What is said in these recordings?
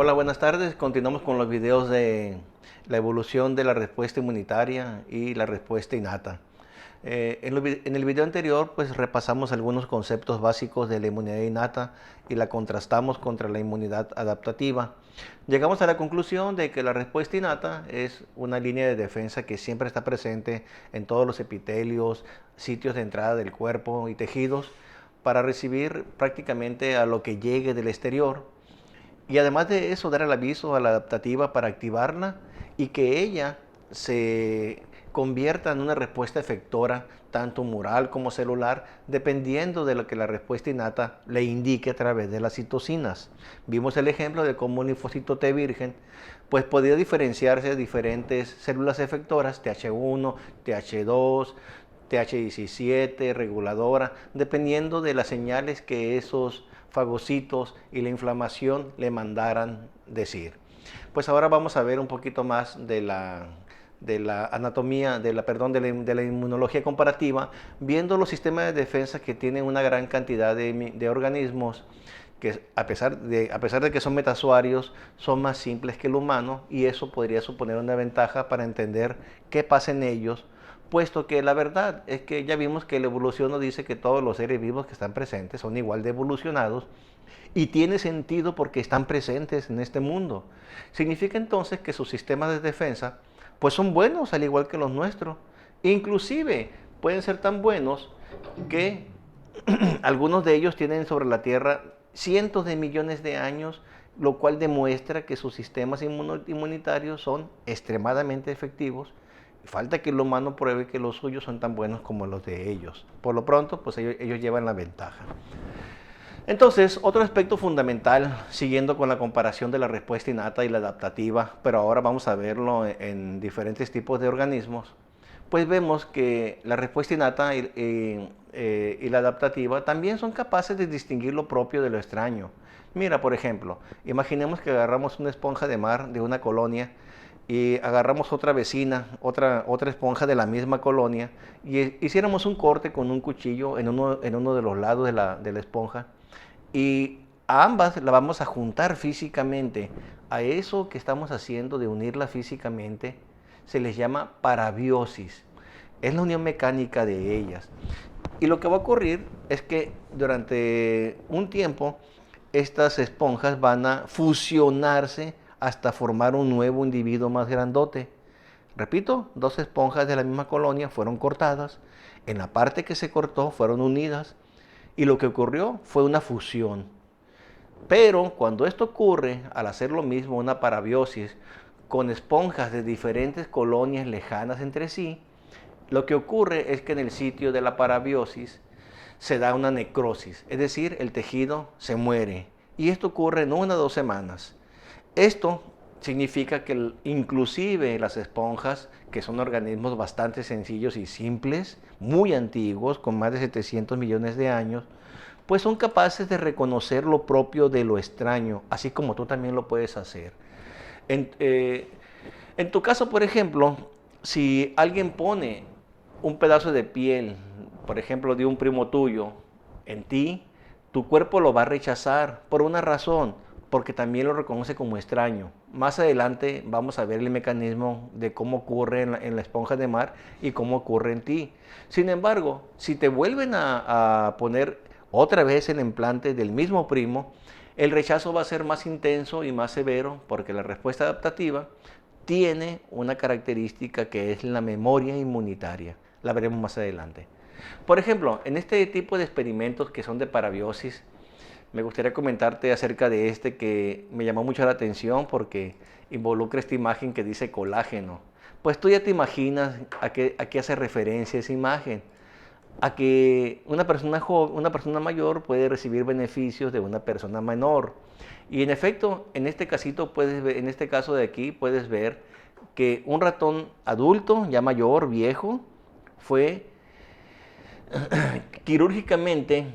Hola, buenas tardes. Continuamos con los videos de la evolución de la respuesta inmunitaria y la respuesta innata. En el video anterior pues repasamos algunos conceptos básicos de la inmunidad innata y la contrastamos contra la inmunidad adaptativa. Llegamos a la conclusión de que la respuesta innata es una línea de defensa que siempre está presente en todos los epitelios, sitios de entrada del cuerpo y tejidos para recibir prácticamente a lo que llegue del exterior. Y además de eso, dar el aviso a la adaptativa para activarla y que ella se convierta en una respuesta efectora, tanto humoral como celular, dependiendo de lo que la respuesta innata le indique a través de las citocinas. Vimos el ejemplo de cómo un linfocito T virgen pues podía diferenciarse de diferentes células efectoras, TH1, TH2, TH17, reguladora, dependiendo de las señales que esos fagocitos y la inflamación le mandaran decir. Pues ahora vamos a ver un poquito más de la anatomía, de la inmunología comparativa, viendo los sistemas de defensa que tienen una gran cantidad de organismos que a pesar de que son metasuarios, son más simples que el humano, y eso podría suponer una ventaja para entender qué pasa en ellos, puesto que la verdad es que ya vimos que la evolución nos dice que todos los seres vivos que están presentes son igual de evolucionados, y tiene sentido porque están presentes en este mundo. Significa entonces que sus sistemas de defensa pues son buenos al igual que los nuestros. Inclusive pueden ser tan buenos que algunos de ellos tienen sobre la Tierra cientos de millones de años, lo cual demuestra que sus sistemas inmunitarios son extremadamente efectivos. Falta que el humano pruebe que los suyos son tan buenos como los de ellos. Por lo pronto, pues ellos llevan la ventaja. Entonces, otro aspecto fundamental, siguiendo con la comparación de la respuesta innata y la adaptativa, pero ahora vamos a verlo en diferentes tipos de organismos, pues vemos que la respuesta innata y la adaptativa también son capaces de distinguir lo propio de lo extraño. Mira, por ejemplo, imaginemos que agarramos una esponja de mar de una colonia y agarramos otra vecina, otra esponja de la misma colonia, y hiciéramos un corte con un cuchillo en uno de los lados de la esponja, y a ambas la vamos a juntar físicamente. A eso que estamos haciendo de unirla físicamente se les llama parabiosis. Es la unión mecánica de ellas. Y lo que va a ocurrir es que durante un tiempo estas esponjas van a fusionarse hasta formar un nuevo individuo más grandote. Repito, dos esponjas de la misma colonia fueron cortadas, en la parte que se cortó fueron unidas, y lo que ocurrió fue una fusión. Pero cuando esto ocurre, al hacer lo mismo, una parabiosis, con esponjas de diferentes colonias lejanas entre sí, lo que ocurre es que en el sitio de la parabiosis se da una necrosis, es decir, el tejido se muere. Y esto ocurre en 1 o 2 semanas. Esto significa que inclusive las esponjas, que son organismos bastante sencillos y simples, muy antiguos, con más de 700 millones de años, pues son capaces de reconocer lo propio de lo extraño, así como tú también lo puedes hacer. En, eh, en tu caso, por ejemplo, si alguien pone un pedazo de piel, por ejemplo, de un primo tuyo, en ti, tu cuerpo lo va a rechazar por una razón, porque también lo reconoce como extraño. Más adelante vamos a ver el mecanismo de cómo ocurre en la esponja de mar y cómo ocurre en ti. Sin embargo, si te vuelven a poner otra vez el implante del mismo primo, el rechazo va a ser más intenso y más severo, porque la respuesta adaptativa tiene una característica que es la memoria inmunitaria. La veremos más adelante. Por ejemplo, en este tipo de experimentos que son de parabiosis, me gustaría comentarte acerca de este que me llamó mucho la atención porque involucra esta imagen que dice colágeno. Pues tú ya te imaginas a qué hace referencia esa imagen. A que una persona joven, una persona mayor puede recibir beneficios de una persona menor. Y en efecto, en este casito puedes ver, en este caso de aquí puedes ver que un ratón adulto, ya mayor, viejo, fue quirúrgicamente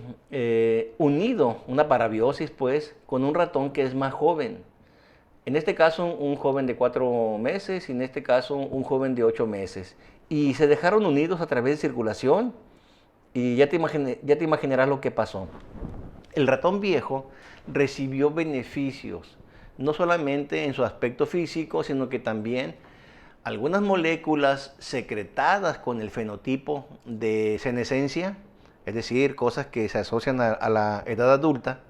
unido, una parabiosis pues, con un ratón que es más joven. En este caso un joven de 4 meses y en este caso un joven de 8 meses. Y se dejaron unidos a través de circulación y ya te imaginarás lo que pasó. El ratón viejo recibió beneficios no solamente en su aspecto físico, sino que también algunas moléculas secretadas con el fenotipo de senescencia, es decir, cosas que se asocian a la edad adulta,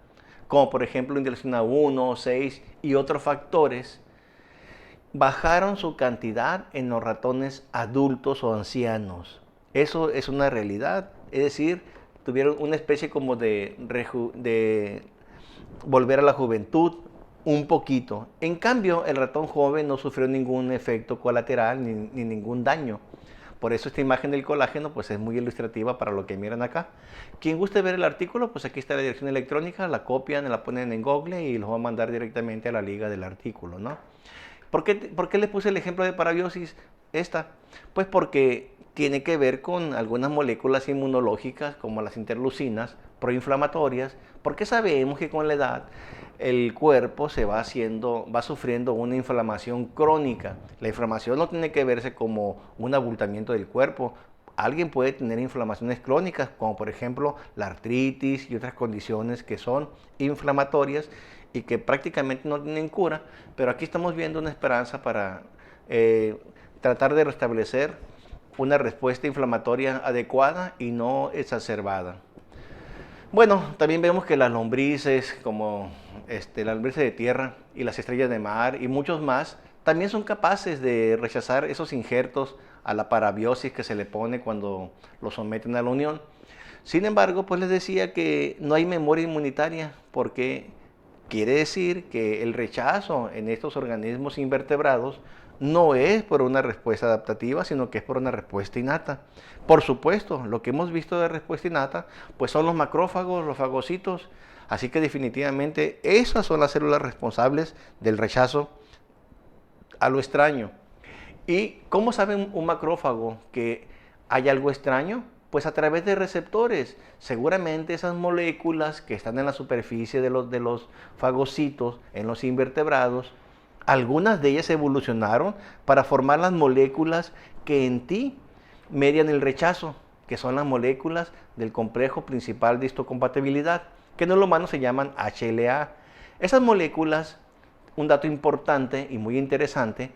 como por ejemplo interleucina 1, 6 y otros factores, bajaron su cantidad en los ratones adultos o ancianos. Eso es una realidad, es decir, tuvieron una especie como de volver a la juventud un poquito. En cambio, el ratón joven no sufrió ningún efecto colateral ni ningún daño. Por eso esta imagen del colágeno pues es muy ilustrativa para lo que miran acá. Quien guste ver el artículo, pues aquí está la dirección electrónica, la copian, la ponen en Google y los va a mandar directamente a la liga del artículo, ¿no? ¿Por qué les puse el ejemplo de parabiosis esta? Pues porque tiene que ver con algunas moléculas inmunológicas como las interleucinas proinflamatorias, porque sabemos que con la edad el cuerpo va sufriendo una inflamación crónica. La inflamación no tiene que verse como un abultamiento del cuerpo. Alguien puede tener inflamaciones crónicas, como por ejemplo la artritis y otras condiciones que son inflamatorias y que prácticamente no tienen cura, pero aquí estamos viendo una esperanza para tratar de restablecer una respuesta inflamatoria adecuada y no exacerbada. Bueno, también vemos que las lombrices, como las lombrices de tierra y las estrellas de mar y muchos más, también son capaces de rechazar esos injertos a la parabiosis que se le pone cuando lo someten a la unión. Sin embargo, pues les decía que no hay memoria inmunitaria, porque quiere decir que el rechazo en estos organismos invertebrados no es por una respuesta adaptativa, sino que es por una respuesta innata. Por supuesto, lo que hemos visto de respuesta innata, pues son los macrófagos, los fagocitos, así que definitivamente esas son las células responsables del rechazo a lo extraño. ¿Y cómo sabe un macrófago que hay algo extraño? Pues a través de receptores. Seguramente esas moléculas que están en la superficie de los fagocitos, en los invertebrados, algunas de ellas evolucionaron para formar las moléculas que en ti median el rechazo, que son las moléculas del complejo principal de histocompatibilidad, que en el humano se llaman HLA. Esas moléculas, un dato importante y muy interesante,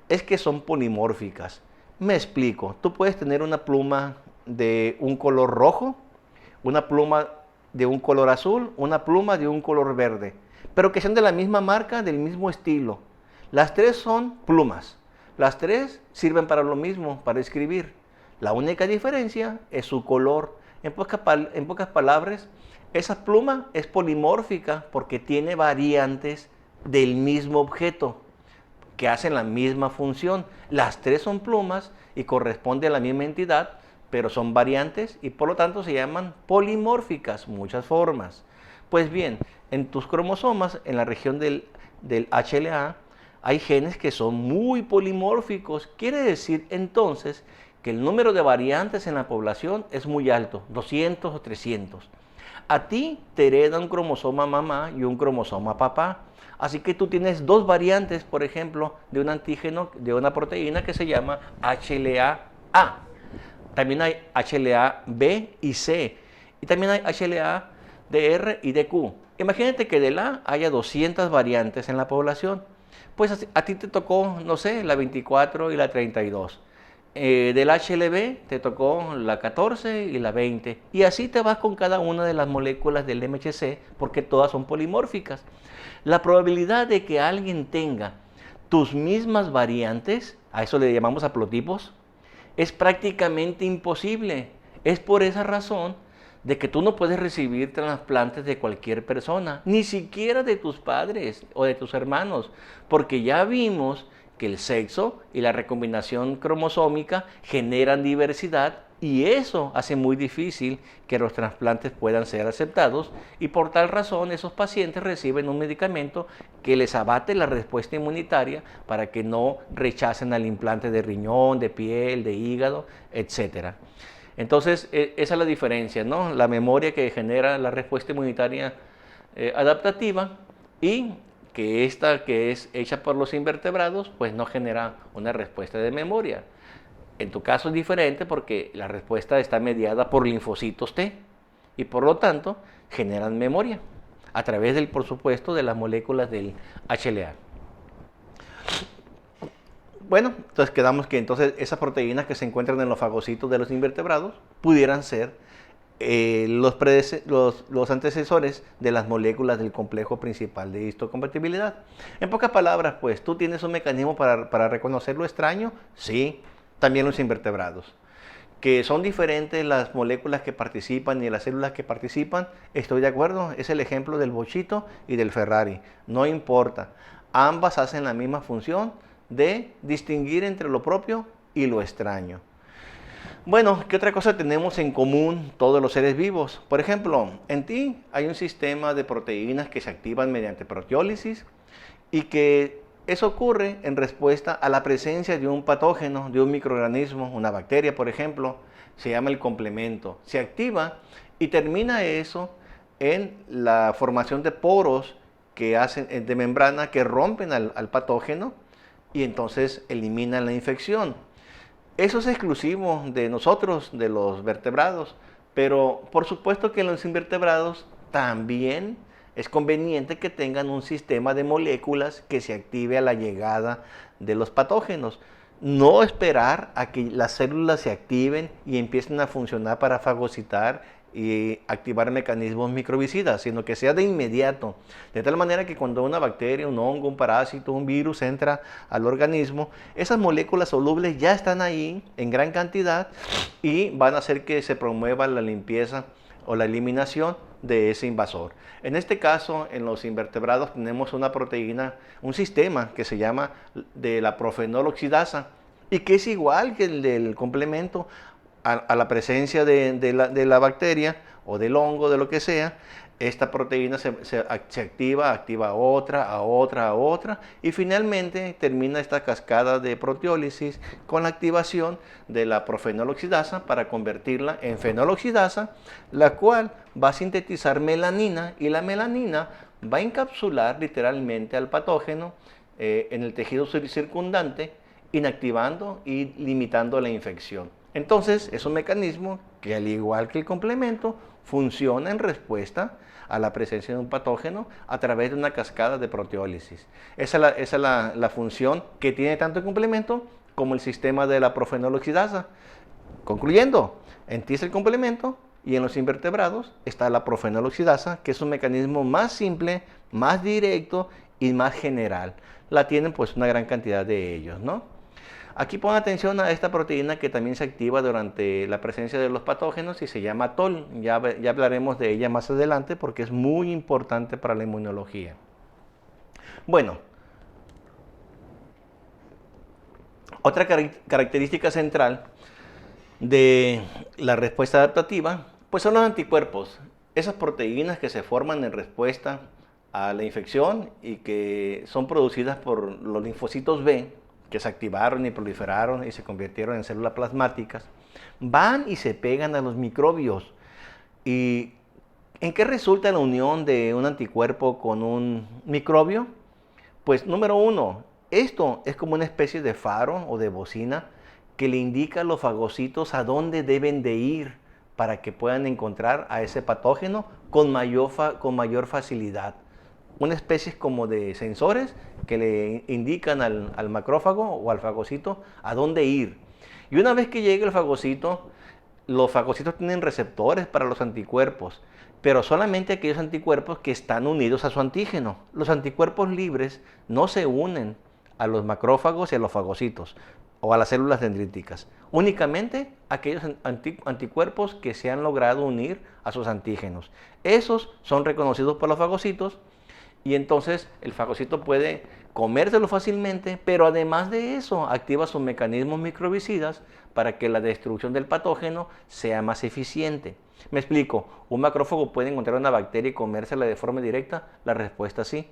es que son polimórficas. Me explico, tú puedes tener una pluma de un color rojo, una pluma de un color azul, una pluma de un color verde, pero que sean de la misma marca, del mismo estilo. Las tres son plumas, las tres sirven para lo mismo, para escribir. La única diferencia es su color. En pocas palabras, esa pluma es polimórfica porque tiene variantes del mismo objeto que hacen la misma función. Las tres son plumas y corresponden a la misma entidad, pero son variantes y por lo tanto se llaman polimórficas, muchas formas. Pues bien, en tus cromosomas, en la región del HLA, hay genes que son muy polimórficos. Quiere decir entonces que el número de variantes en la población es muy alto, 200 o 300. A ti te hereda un cromosoma mamá y un cromosoma papá. Así que tú tienes dos variantes, por ejemplo, de un antígeno, de una proteína que se llama HLA-A. También hay HLA-B y C. Y también hay HLA-DR y DQ. Imagínate que del A haya 200 variantes en la población. Pues a ti te tocó, no sé, la 24 y la 32. Del HLB te tocó la 14 y la 20. Y así te vas con cada una de las moléculas del MHC porque todas son polimórficas. La probabilidad de que alguien tenga tus mismas variantes, a eso le llamamos haplotipos, es prácticamente imposible. Es por esa razón de que tú no puedes recibir trasplantes de cualquier persona, ni siquiera de tus padres o de tus hermanos, porque ya vimos que el sexo y la recombinación cromosómica generan diversidad y eso hace muy difícil que los trasplantes puedan ser aceptados y por tal razón esos pacientes reciben un medicamento que les abate la respuesta inmunitaria para que no rechacen al implante de riñón, de piel, de hígado, etc. Entonces, esa es la diferencia, ¿no? La memoria que genera la respuesta inmunitaria adaptativa y que esta que es hecha por los invertebrados, pues no genera una respuesta de memoria. En tu caso es diferente porque la respuesta está mediada por linfocitos T y por lo tanto generan memoria. a través del, por supuesto, de las moléculas del HLA. Bueno, entonces quedamos que entonces esas proteínas que se encuentran en los fagocitos de los invertebrados pudieran ser los antecesores de las moléculas del complejo principal de histocompatibilidad. En pocas palabras, pues, ¿tú tienes un mecanismo para reconocer lo extraño? Sí, también los invertebrados. Que son diferentes las moléculas que participan y las células que participan, estoy de acuerdo, es el ejemplo del bochito y del Ferrari, no importa, ambas hacen la misma función de distinguir entre lo propio y lo extraño. Bueno, ¿qué otra cosa tenemos en común todos los seres vivos? Por ejemplo, en ti hay un sistema de proteínas que se activan mediante proteólisis y que eso ocurre en respuesta a la presencia de un patógeno, de un microorganismo, una bacteria, por ejemplo, se llama el complemento. Se activa y termina eso en la formación de poros que hacen de membrana que rompen al patógeno y entonces eliminan la infección. Eso es exclusivo de nosotros, de los vertebrados, pero por supuesto que en los invertebrados también es conveniente que tengan un sistema de moléculas que se active a la llegada de los patógenos. No esperar a que las células se activen y empiecen a funcionar para fagocitar y activar mecanismos microbicidas, sino que sea de inmediato. De tal manera que cuando una bacteria, un hongo, un parásito, un virus entra al organismo, esas moléculas solubles ya están ahí en gran cantidad y van a hacer que se promueva la limpieza o la eliminación de ese invasor. En este caso, en los invertebrados tenemos una proteína, un sistema que se llama de la profenol oxidasa y que es igual que el del complemento. A la presencia de la bacteria o del hongo, de lo que sea, esta proteína se activa a otra, y finalmente termina esta cascada de proteólisis con la activación de la profenol oxidasa para convertirla en fenol oxidasa, la cual va a sintetizar melanina y la melanina va a encapsular literalmente al patógeno en el tejido circundante, inactivando y limitando la infección. Entonces, es un mecanismo que, al igual que el complemento, funciona en respuesta a la presencia de un patógeno a través de una cascada de proteólisis. Esa es la función que tiene tanto el complemento como el sistema de la profenol oxidasa. Concluyendo, en ti es el complemento y en los invertebrados está la profenol oxidasa, que es un mecanismo más simple, más directo y más general. La tienen pues una gran cantidad de ellos, ¿no? Aquí pon atención a esta proteína que también se activa durante la presencia de los patógenos y se llama TOL. Ya hablaremos de ella más adelante porque es muy importante para la inmunología. Bueno, otra característica central de la respuesta adaptativa pues son los anticuerpos. Esas proteínas que se forman en respuesta a la infección y que son producidas por los linfocitos B, que se activaron y proliferaron y se convirtieron en células plasmáticas, van y se pegan a los microbios. ¿Y en qué resulta la unión de un anticuerpo con un microbio? Pues número uno, esto es como una especie de faro o de bocina que le indica a los fagocitos a dónde deben de ir para que puedan encontrar a ese patógeno con mayor facilidad. Una especie como de sensores que le indican al macrófago o al fagocito a dónde ir. Y una vez que llegue el fagocito, los fagocitos tienen receptores para los anticuerpos, pero solamente aquellos anticuerpos que están unidos a su antígeno. Los anticuerpos libres no se unen a los macrófagos y a los fagocitos o a las células dendríticas. Únicamente aquellos anticuerpos que se han logrado unir a sus antígenos. Esos son reconocidos por los fagocitos. Y entonces el fagocito puede comérselo fácilmente, pero además de eso activa sus mecanismos microbicidas para que la destrucción del patógeno sea más eficiente. Me explico, ¿un macrófago puede encontrar una bacteria y comérsela de forma directa? La respuesta es sí.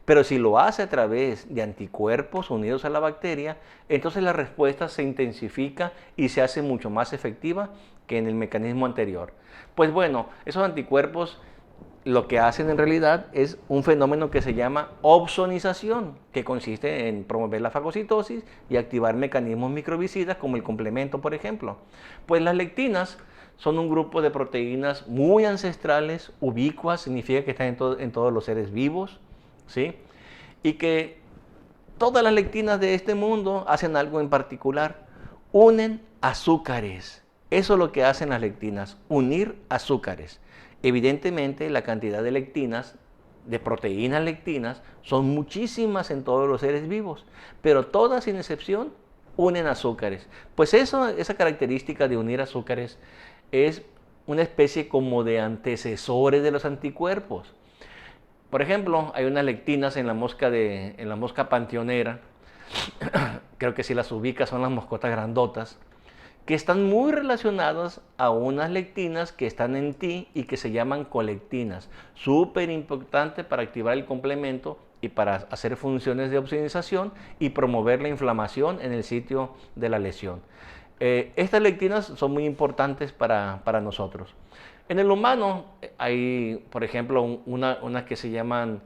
Pero si lo hace a través de anticuerpos unidos a la bacteria, entonces la respuesta se intensifica y se hace mucho más efectiva que en el mecanismo anterior. Pues bueno, esos anticuerpos lo que hacen en realidad es un fenómeno que se llama opsonización, que consiste en promover la fagocitosis y activar mecanismos microbicidas como el complemento, por ejemplo. Pues las lectinas son un grupo de proteínas muy ancestrales, ubicuas, significa que están en todos los seres vivos, ¿sí? Y que todas las lectinas de este mundo hacen algo en particular, unen azúcares. Eso es lo que hacen las lectinas, unir azúcares. Evidentemente, la cantidad de lectinas, de proteínas lectinas, son muchísimas en todos los seres vivos, pero todas sin excepción unen azúcares. Pues esa característica de unir azúcares es una especie como de antecesores de los anticuerpos. Por ejemplo, hay unas lectinas en la mosca panteonera, creo que si las ubicas son las moscotas grandotas, que están muy relacionadas a unas lectinas que están en ti y que se llaman colectinas. Súper importante para activar el complemento y para hacer funciones de opsonización y promover la inflamación en el sitio de la lesión. Estas lectinas son muy importantes para nosotros. En el humano hay, por ejemplo, una que se llaman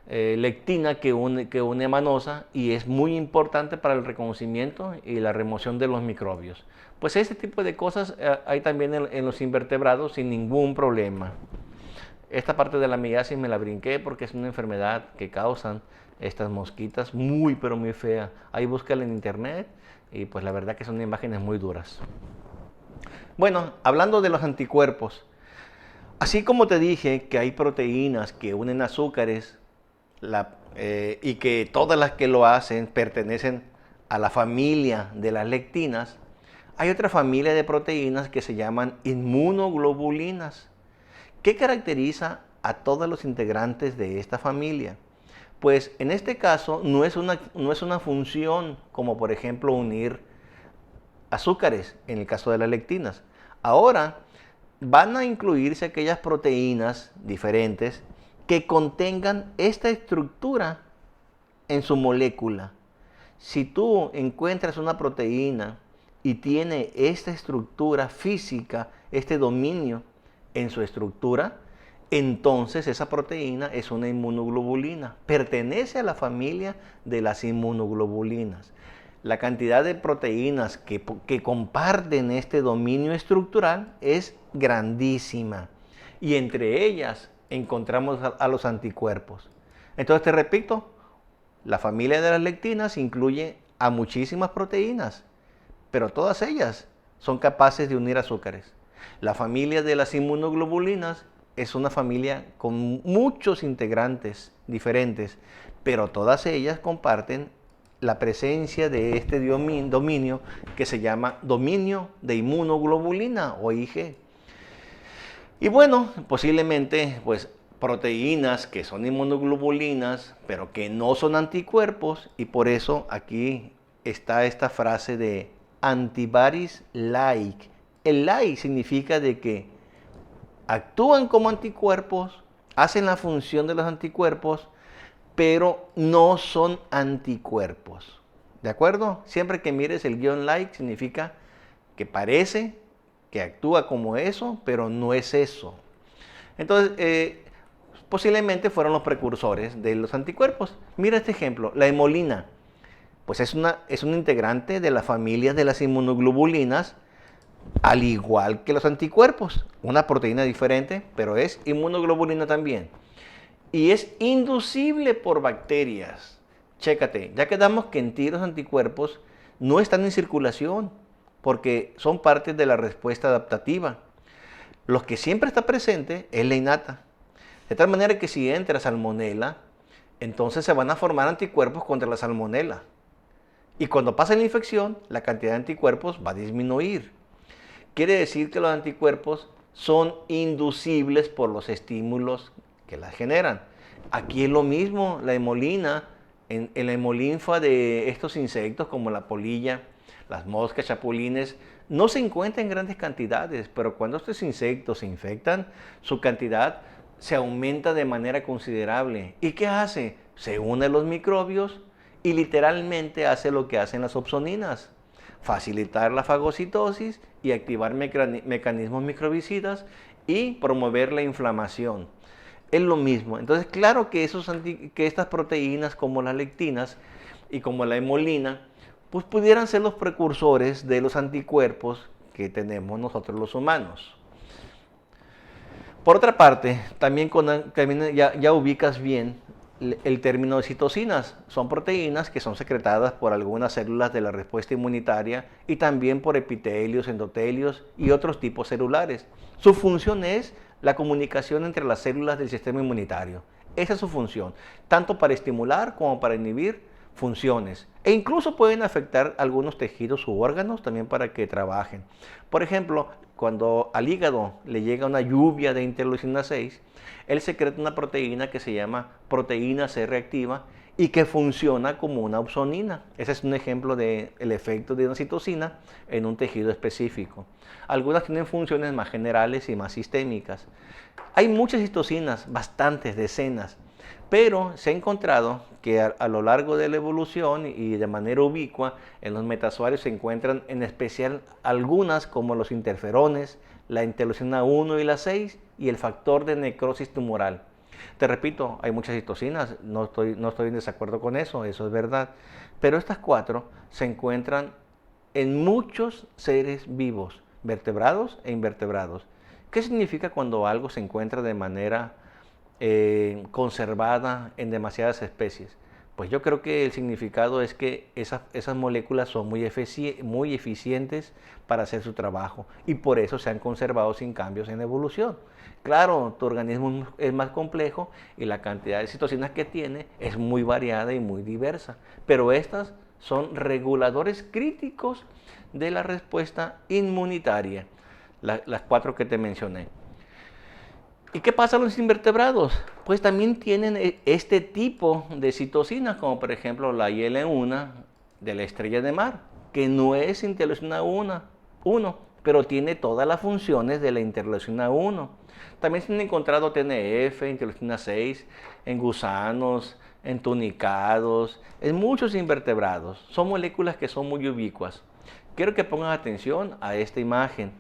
lectina que une manosa y es muy importante para el reconocimiento y la remoción de los microbios. Pues este tipo de cosas hay también en los invertebrados sin ningún problema. Esta parte de la miasis me la brinqué porque es una enfermedad que causan estas mosquitas muy pero muy fea. Ahí búscala en internet y pues la verdad que son imágenes muy duras. Bueno, hablando de los anticuerpos, así como te dije que hay proteínas que unen azúcares y que todas las que lo hacen pertenecen a la familia de las lectinas, hay otra familia de proteínas que se llaman inmunoglobulinas. ¿Qué caracteriza a todos los integrantes de esta familia? Pues en este caso no es una función como por ejemplo unir azúcares en el caso de las lectinas. Ahora van a incluirse aquellas proteínas diferentes que contengan esta estructura en su molécula. Si tú encuentras una proteína y tiene esta estructura física, este dominio en su estructura, entonces esa proteína es una inmunoglobulina, pertenece a la familia de las inmunoglobulinas. La cantidad de proteínas que comparten este dominio estructural es grandísima y entre ellas encontramos a los anticuerpos. Entonces te repito, la familia de las lectinas incluye a muchísimas proteínas, pero todas ellas son capaces de unir azúcares. La familia de las inmunoglobulinas es una familia con muchos integrantes diferentes, pero todas ellas comparten la presencia de este dominio que se llama dominio de inmunoglobulina o IG. Y bueno, posiblemente pues proteínas que son inmunoglobulinas, pero que no son anticuerpos, y por eso aquí está esta frase de antibodies-like. El like significa de que actúan como anticuerpos, hacen la función de los anticuerpos, pero no son anticuerpos. ¿De acuerdo? Siempre que mires el guión like significa que parece que actúa como eso, pero no es eso. Entonces, posiblemente fueron los precursores de los anticuerpos. Mira este ejemplo, la hemolina. Pues es un integrante de la familia de las inmunoglobulinas, al igual que los anticuerpos. Una proteína diferente, pero es inmunoglobulina también. Y es inducible por bacterias. Chécate, ya quedamos que en ti los anticuerpos no están en circulación, porque son parte de la respuesta adaptativa. Lo que siempre está presente es la innata. De tal manera que si entra salmonela, entonces se van a formar anticuerpos contra la salmonela. Y cuando pasa la infección, la cantidad de anticuerpos va a disminuir. Quiere decir que los anticuerpos son inducibles por los estímulos que las generan. Aquí es lo mismo, la hemolina, en la hemolinfa de estos insectos como la polilla, las moscas, chapulines, no se encuentra en grandes cantidades, pero cuando estos insectos se infectan, su cantidad se aumenta de manera considerable. ¿Y qué hace? Se une a los microbios y literalmente hace lo que hacen las opsoninas: facilitar la fagocitosis y activar mecanismos microbicidas y promover la inflamación. Es lo mismo. Entonces, claro que estas proteínas como las lectinas y como la hemolina, pues pudieran ser los precursores de los anticuerpos que tenemos nosotros los humanos. Por otra parte, también ya ubicas bien el término de citocinas. Son proteínas que son secretadas por algunas células de la respuesta inmunitaria y también por epitelios, endotelios y otros tipos celulares. Su función es la comunicación entre las células del sistema inmunitario. Esa es su función, tanto para estimular como para inhibir funciones. E incluso pueden afectar algunos tejidos u órganos también para que trabajen. Por ejemplo, cuando al hígado le llega una lluvia de interleucina 6, él secreta una proteína que se llama proteína C reactiva y que funciona como una opsonina. Ese es un ejemplo del efecto de una citocina en un tejido específico. Algunas tienen funciones más generales y más sistémicas. Hay muchas citocinas, bastantes, decenas, pero se ha encontrado que a lo largo de la evolución y de manera ubicua en los metazoarios se encuentran en especial algunas como los interferones, la interleucina 1 y la 6 y el factor de necrosis tumoral. Te repito, hay muchas citocinas, no estoy en desacuerdo con eso es verdad, pero estas cuatro se encuentran en muchos seres vivos, vertebrados e invertebrados. ¿Qué significa cuando algo se encuentra de manera conservada en demasiadas especies? Pues yo creo que el significado es que esas moléculas son muy eficientes para hacer su trabajo y por eso se han conservado sin cambios en evolución. Claro, tu organismo es más complejo y la cantidad de citocinas que tiene es muy variada y muy diversa, pero estas son reguladores críticos de la respuesta inmunitaria, las cuatro que te mencioné. ¿Y qué pasa con los invertebrados? Pues también tienen este tipo de citocinas, como por ejemplo la IL-1 de la estrella de mar, que no es interleucina 1, pero tiene todas las funciones de la interleucina 1. También se han encontrado TNF, interleucina 6, en gusanos, en tunicados, en muchos invertebrados. Son moléculas que son muy ubicuas. Quiero que pongan atención a esta imagen.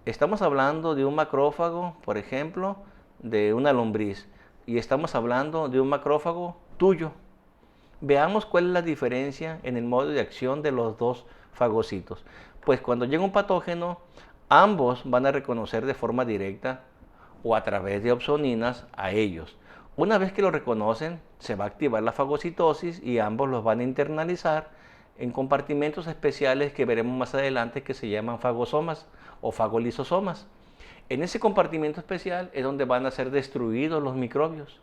Estamos hablando de un macrófago, por ejemplo, de una lombriz, y estamos hablando de un macrófago tuyo. Veamos cuál es la diferencia en el modo de acción de los dos fagocitos. Pues cuando llega un patógeno, ambos van a reconocer de forma directa o a través de opsoninas a ellos. Una vez que lo reconocen, se va a activar la fagocitosis y ambos los van a internalizar en compartimentos especiales que veremos más adelante que se llaman fagosomas o fagolisosomas. En ese compartimento especial es donde van a ser destruidos los microbios.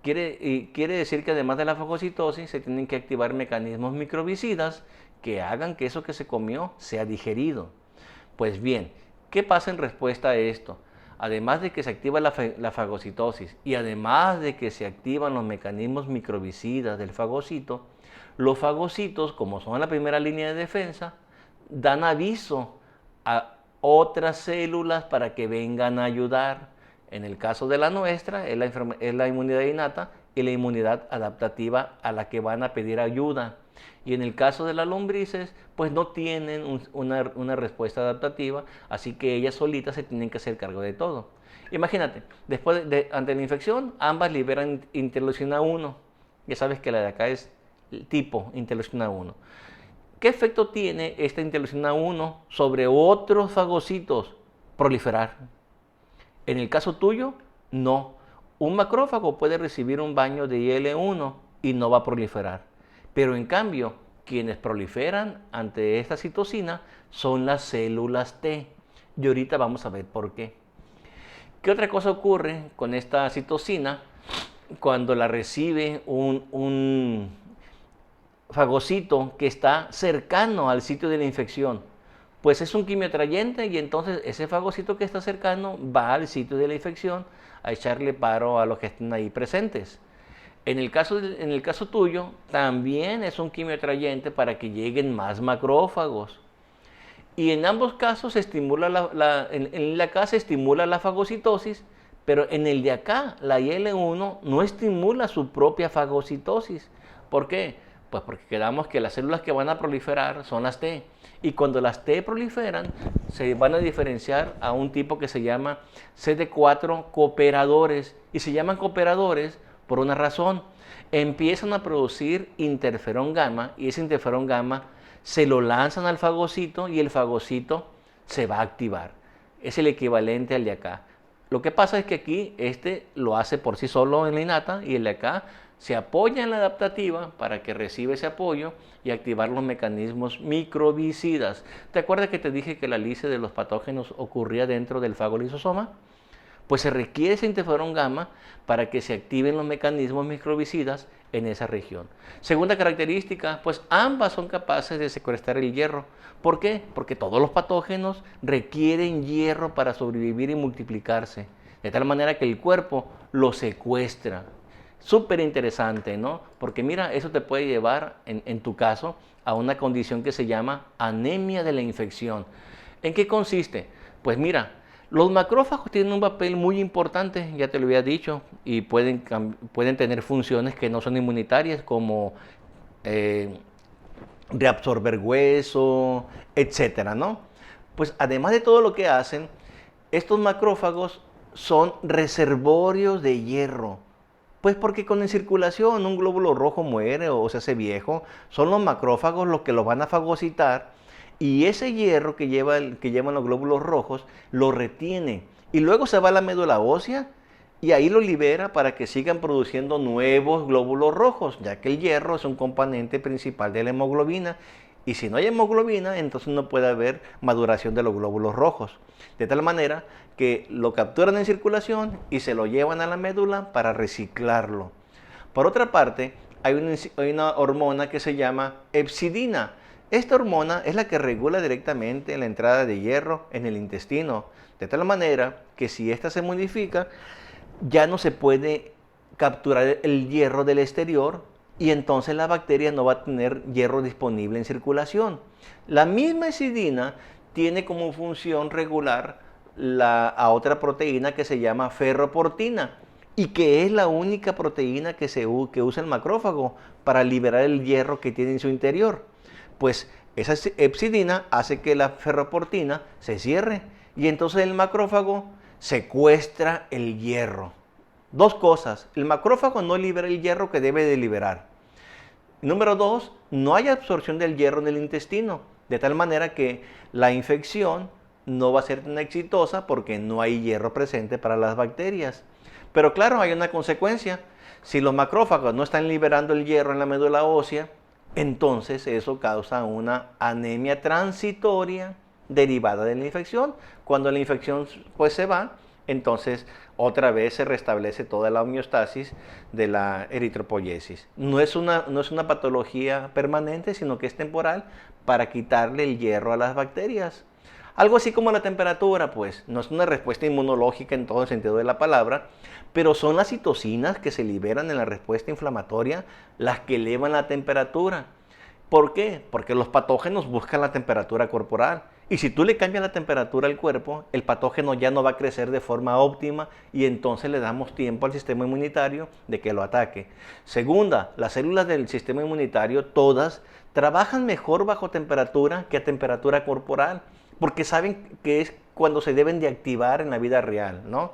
Quiere decir que además de la fagocitosis se tienen que activar mecanismos microbicidas que hagan que eso que se comió sea digerido. Pues bien, ¿qué pasa en respuesta a esto? Además de que se activa la fagocitosis y además de que se activan los mecanismos microbicidas del fagocito, los fagocitos, como son la primera línea de defensa, dan aviso a otras células para que vengan a ayudar. En el caso de la nuestra es la inmunidad innata y la inmunidad adaptativa a la que van a pedir ayuda. Y en el caso de las lombrices, pues no tienen una respuesta adaptativa, así que ellas solitas se tienen que hacer cargo de todo. Imagínate, ante la infección, ambas liberan interleucina 1. Ya sabes que la de acá es tipo interleucina 1. ¿Qué efecto tiene esta interleucina 1 sobre otros fagocitos? Proliferar. En el caso tuyo, no. Un macrófago puede recibir un baño de IL-1 y no va a proliferar. Pero en cambio, quienes proliferan ante esta citocina son las células T. Y ahorita vamos a ver por qué. ¿Qué otra cosa ocurre con esta citocina cuando la recibe un fagocito que está cercano al sitio de la infección? Pues es un quimioatrayente y entonces ese fagocito que está cercano va al sitio de la infección a echarle paro a los que estén ahí presentes. En el caso tuyo, también es un quimioatrayente para que lleguen más macrófagos. Y en ambos casos se estimula en la acá se estimula la fagocitosis, pero en el de acá, la IL-1 no estimula su propia fagocitosis. ¿Por qué? Pues porque quedamos que las células que van a proliferar son las T. Y cuando las T proliferan, se van a diferenciar a un tipo que se llama CD4 cooperadores. Y se llaman cooperadores por una razón. Empiezan a producir interferón gamma y ese interferón gamma se lo lanzan al fagocito y el fagocito se va a activar. Es el equivalente al de acá. Lo que pasa es que aquí este lo hace por sí solo en la innata y el de acá se apoya en la adaptativa para que reciba ese apoyo y activar los mecanismos microbicidas. ¿Te acuerdas que te dije que la lisis de los patógenos ocurría dentro del fago lisosoma? Pues se requiere ese interferón gamma para que se activen los mecanismos microbicidas en esa región. Segunda característica, pues ambas son capaces de secuestrar el hierro. ¿Por qué? Porque todos los patógenos requieren hierro para sobrevivir y multiplicarse, de tal manera que el cuerpo lo secuestra. Súper interesante, ¿no? Porque mira, eso te puede llevar, en tu caso, a una condición que se llama anemia de la infección. ¿En qué consiste? Pues mira, los macrófagos tienen un papel muy importante, ya te lo había dicho, y pueden tener funciones que no son inmunitarias, como reabsorber hueso, etcétera, ¿no? Pues además de todo lo que hacen, estos macrófagos son reservorios de hierro. Pues porque con la circulación un glóbulo rojo muere o se hace viejo, son los macrófagos los que lo van a fagocitar y ese hierro que llevan los glóbulos rojos lo retiene y luego se va a la médula ósea y ahí lo libera para que sigan produciendo nuevos glóbulos rojos, ya que el hierro es un componente principal de la hemoglobina y si no hay hemoglobina, entonces no puede haber maduración de los glóbulos rojos. De tal manera que lo capturan en circulación y se lo llevan a la médula para reciclarlo. Por otra parte, hay una hormona que se llama hepcidina. Esta hormona es la que regula directamente la entrada de hierro en el intestino, de tal manera que si ésta se modifica, ya no se puede capturar el hierro del exterior y entonces la bacteria no va a tener hierro disponible en circulación. La misma hepcidina tiene como función regular a otra proteína que se llama ferroportina y que es la única proteína que usa el macrófago para liberar el hierro que tiene en su interior. Pues esa hepcidina hace que la ferroportina se cierre y entonces el macrófago secuestra el hierro. Dos cosas, el macrófago no libera el hierro que debe de liberar. Número dos, no hay absorción del hierro en el intestino, de tal manera que la infección no va a ser tan exitosa porque no hay hierro presente para las bacterias. Pero claro, hay una consecuencia. Si los macrófagos no están liberando el hierro en la médula ósea, entonces eso causa una anemia transitoria derivada de la infección. Cuando la infección pues se va, entonces otra vez se restablece toda la homeostasis de la eritropoyesis. No es una patología permanente, sino que es temporal para quitarle el hierro a las bacterias. Algo así como la temperatura, pues, no es una respuesta inmunológica en todo el sentido de la palabra, pero son las citocinas que se liberan en la respuesta inflamatoria las que elevan la temperatura. ¿Por qué? Porque los patógenos buscan la temperatura corporal. Y si tú le cambias la temperatura al cuerpo, el patógeno ya no va a crecer de forma óptima y entonces le damos tiempo al sistema inmunitario de que lo ataque. Segunda, las células del sistema inmunitario todas trabajan mejor bajo temperatura que a temperatura corporal, porque saben que es cuando se deben de activar en la vida real, ¿no?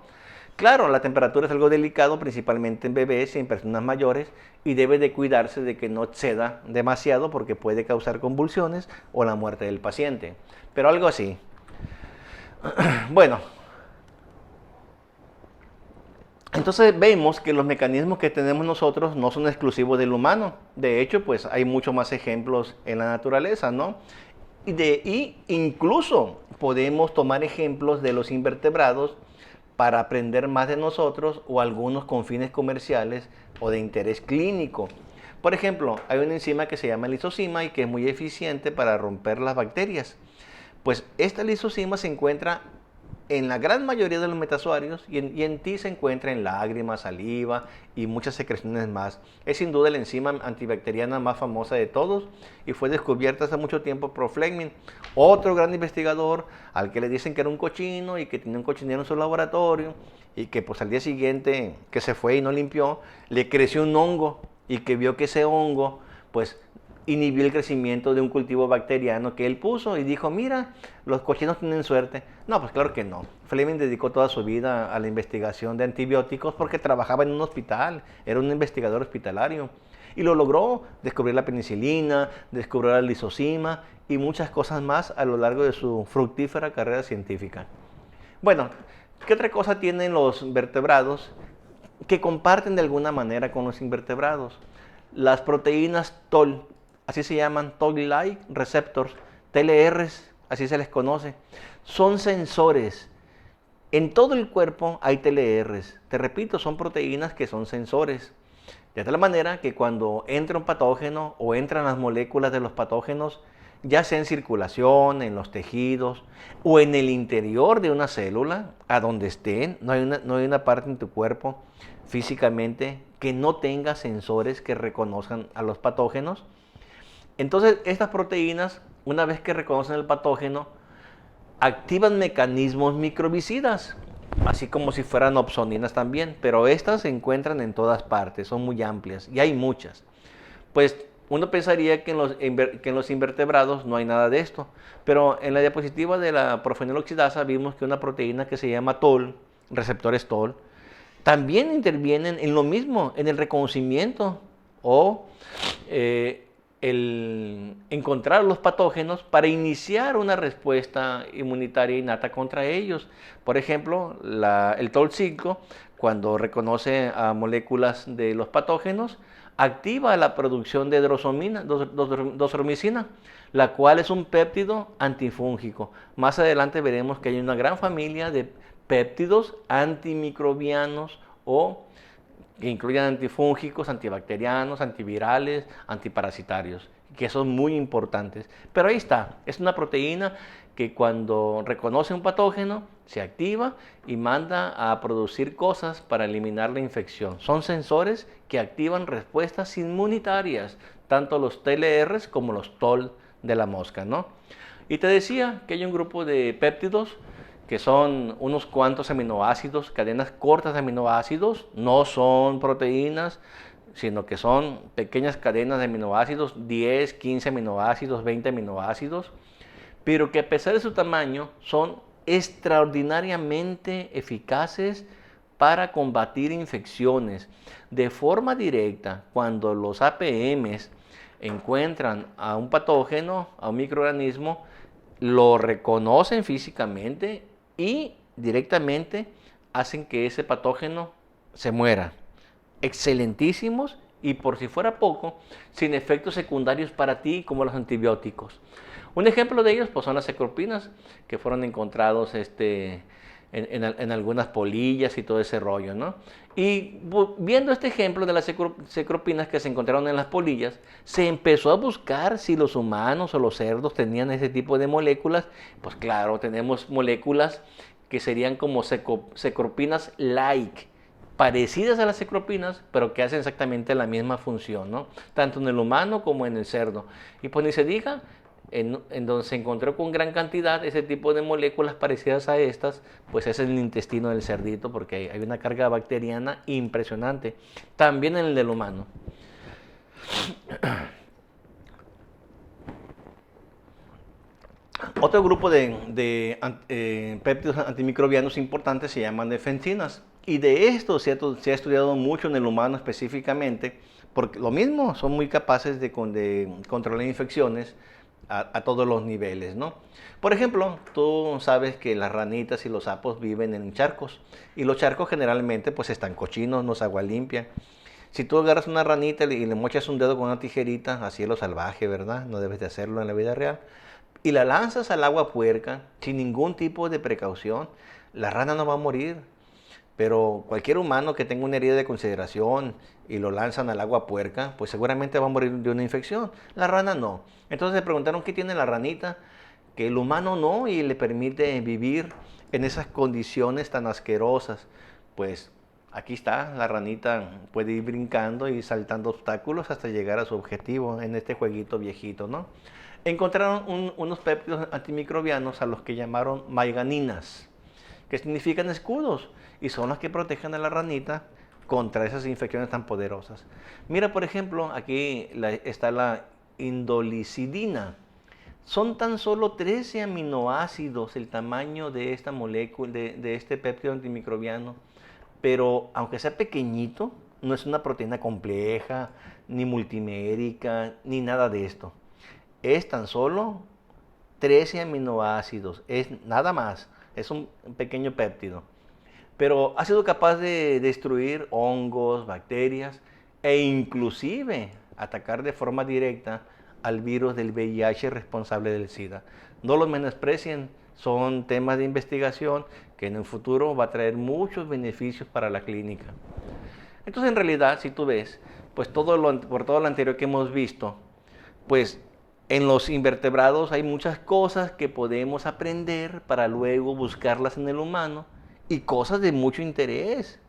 Claro, la temperatura es algo delicado, principalmente en bebés y en personas mayores, y debe de cuidarse de que no exceda demasiado porque puede causar convulsiones o la muerte del paciente. Pero algo así. Bueno, entonces vemos que los mecanismos que tenemos nosotros no son exclusivos del humano. De hecho, pues hay muchos más ejemplos en la naturaleza, ¿no? Y incluso podemos tomar ejemplos de los invertebrados para aprender más de nosotros o algunos con fines comerciales o de interés clínico. Por ejemplo, hay una enzima que se llama lisozima y que es muy eficiente para romper las bacterias. Pues esta lisozima se encuentra en la gran mayoría de los metazoarios y en ti se encuentra en lágrimas, saliva y muchas secreciones más. Es sin duda la enzima antibacteriana más famosa de todos y fue descubierta hace mucho tiempo por Fleming, otro gran investigador al que le dicen que era un cochino y que tenía un cochinero en su laboratorio y que pues al día siguiente que se fue y no limpió, le creció un hongo y que vio que ese hongo pues inhibió el crecimiento de un cultivo bacteriano que él puso y dijo, mira, los cochinos tienen suerte. No, pues claro que no. Fleming dedicó toda su vida a la investigación de antibióticos porque trabajaba en un hospital, era un investigador hospitalario. Y lo logró, descubrir la penicilina, descubrir la lisozima y muchas cosas más a lo largo de su fructífera carrera científica. Bueno, ¿Qué otra cosa tienen los vertebrados que comparten de alguna manera con los invertebrados? Las proteínas TOL, así se llaman, Toll-like receptors, TLRs, así se les conoce. Son sensores. En todo el cuerpo hay TLRs. Te repito, son proteínas que son sensores. De tal manera que cuando entra un patógeno o entran las moléculas de los patógenos, ya sea en circulación, en los tejidos o en el interior de una célula, a donde estén, no hay una parte en tu cuerpo físicamente que no tenga sensores que reconozcan a los patógenos. Entonces, estas proteínas, una vez que reconocen el patógeno, activan mecanismos microbicidas, así como si fueran opsoninas también, pero estas se encuentran en todas partes, son muy amplias y hay muchas. Pues uno pensaría que en los invertebrados no hay nada de esto, pero en la diapositiva de la profenil-oxidasa vimos que una proteína que se llama TOL, receptores TOL, también intervienen en lo mismo, en el reconocimiento o el encontrar los patógenos para iniciar una respuesta inmunitaria innata contra ellos. Por ejemplo, el TOL5, cuando reconoce a moléculas de los patógenos, activa la producción de dosromicina, la cual es un péptido antifúngico. Más adelante veremos que hay una gran familia de péptidos antimicrobianos o que incluyen antifúngicos, antibacterianos, antivirales, antiparasitarios, que son muy importantes. Pero ahí está, es una proteína que cuando reconoce un patógeno se activa y manda a producir cosas para eliminar la infección. Son sensores que activan respuestas inmunitarias, tanto los TLRs como los TOL de la mosca, ¿no? Y te decía que hay un grupo de péptidos que son unos cuantos aminoácidos, cadenas cortas de aminoácidos, no son proteínas, sino que son pequeñas cadenas de aminoácidos, 10, 15 aminoácidos, 20 aminoácidos, pero que a pesar de su tamaño son extraordinariamente eficaces para combatir infecciones. De forma directa, cuando los APMs encuentran a un patógeno, a un microorganismo, lo reconocen físicamente y directamente hacen que ese patógeno se muera. Excelentísimos y por si fuera poco, sin efectos secundarios para ti como los antibióticos. Un ejemplo de ellos pues, son las cecropinas que fueron encontrados en algunas polillas y todo ese rollo, ¿no? Y viendo este ejemplo de las cecropinas que se encontraron en las polillas, se empezó a buscar si los humanos o los cerdos tenían ese tipo de moléculas. Pues claro, tenemos moléculas que serían como cecropinas like, parecidas a las cecropinas, pero que hacen exactamente la misma función, ¿no? Tanto en el humano como en el cerdo. Y pues ni se diga, en donde se encontró con gran cantidad ese tipo de moléculas parecidas a estas, pues es en el intestino del cerdito, porque hay una carga bacteriana impresionante. También en el del humano. Otro grupo de péptidos antimicrobianos importantes se llaman defensinas. Y de esto se ha estudiado mucho en el humano específicamente, porque lo mismo, son muy capaces de controlar infecciones a todos los niveles, ¿no? Por ejemplo, tú sabes que las ranitas y los sapos viven en charcos, y los charcos generalmente pues están cochinos, no es agua limpia. Si tú agarras una ranita y le mochas un dedo con una tijerita, así es lo salvaje, ¿verdad? No debes de hacerlo en la vida real. Y la lanzas al agua puerca sin ningún tipo de precaución, la rana no va a morir. Pero cualquier humano que tenga una herida de consideración y lo lanzan al agua puerca, pues seguramente va a morir de una infección. La rana no. Entonces se preguntaron qué tiene la ranita, que el humano no y le permite vivir en esas condiciones tan asquerosas. Pues aquí está, la ranita puede ir brincando y saltando obstáculos hasta llegar a su objetivo en este jueguito viejito, ¿no? Encontraron unos péptidos antimicrobianos a los que llamaron maiganinas, que significan escudos, y son las que protegen a la ranita contra esas infecciones tan poderosas. Mira, por ejemplo, aquí está la indolicidina. Son tan solo 13 aminoácidos el tamaño de esta molécula, de este péptido antimicrobiano, pero aunque sea pequeñito, no es una proteína compleja, ni multimérica, ni nada de esto. Es tan solo 13 aminoácidos, es nada más, es un pequeño péptido. pero ha sido capaz de destruir hongos, bacterias e inclusive atacar de forma directa al virus del VIH responsable del SIDA. No lo menosprecien, son temas de investigación que en el futuro va a traer muchos beneficios para la clínica. Entonces, en realidad, si tú ves, pues por todo lo anterior que hemos visto, pues en los invertebrados hay muchas cosas que podemos aprender para luego buscarlas en el humano y cosas de mucho interés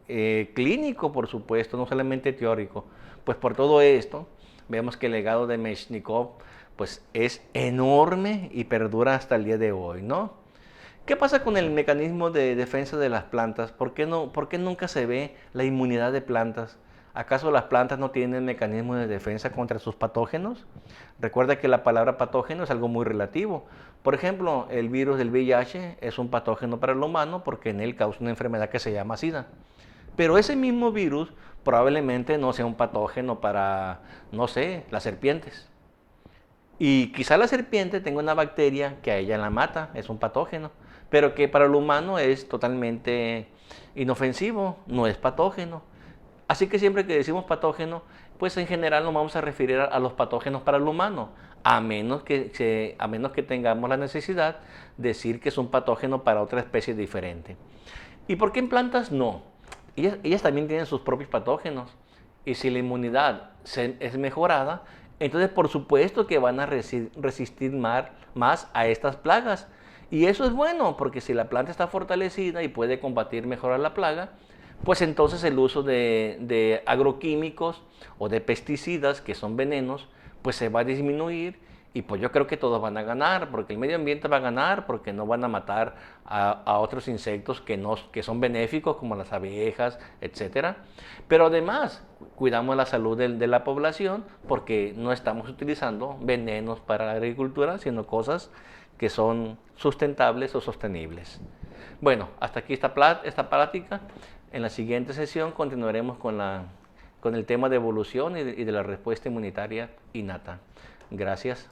clínico, por supuesto, no solamente teórico. Pues por todo esto, vemos que el legado de Meshnikov pues es enorme y perdura hasta el día de hoy, ¿no? ¿Qué pasa con el mecanismo de defensa de las plantas? ¿Por qué nunca se ve la inmunidad de plantas? ¿Acaso las plantas no tienen mecanismo de defensa contra sus patógenos? Recuerda que la palabra patógeno es algo muy relativo. Por ejemplo, el virus del VIH es un patógeno para el humano porque en él causa una enfermedad que se llama SIDA. Pero ese mismo virus probablemente no sea un patógeno para, no sé, las serpientes. Y quizá la serpiente tenga una bacteria que a ella la mata, es un patógeno, pero que para el humano es totalmente inofensivo, no es patógeno. Así que siempre que decimos patógeno, pues en general nos vamos a referir a los patógenos para el humano, a menos que tengamos la necesidad de decir que es un patógeno para otra especie diferente. ¿Y por qué en plantas no? Ellas también tienen sus propios patógenos. Y si la inmunidad es mejorada, entonces por supuesto que van a resistir más a estas plagas. Y eso es bueno, porque si la planta está fortalecida y puede combatir mejor a la plaga, pues entonces el uso de agroquímicos o de pesticidas, que son venenos, pues se va a disminuir y pues yo creo que todos van a ganar, porque el medio ambiente va a ganar, porque no van a matar a otros insectos que son benéficos, como las abejas, etcétera. Pero además, cuidamos la salud de la población, porque no estamos utilizando venenos para la agricultura, sino cosas que son sustentables o sostenibles. Bueno, hasta aquí esta plática. En la siguiente sesión continuaremos con el tema de evolución y de la respuesta inmunitaria innata. Gracias.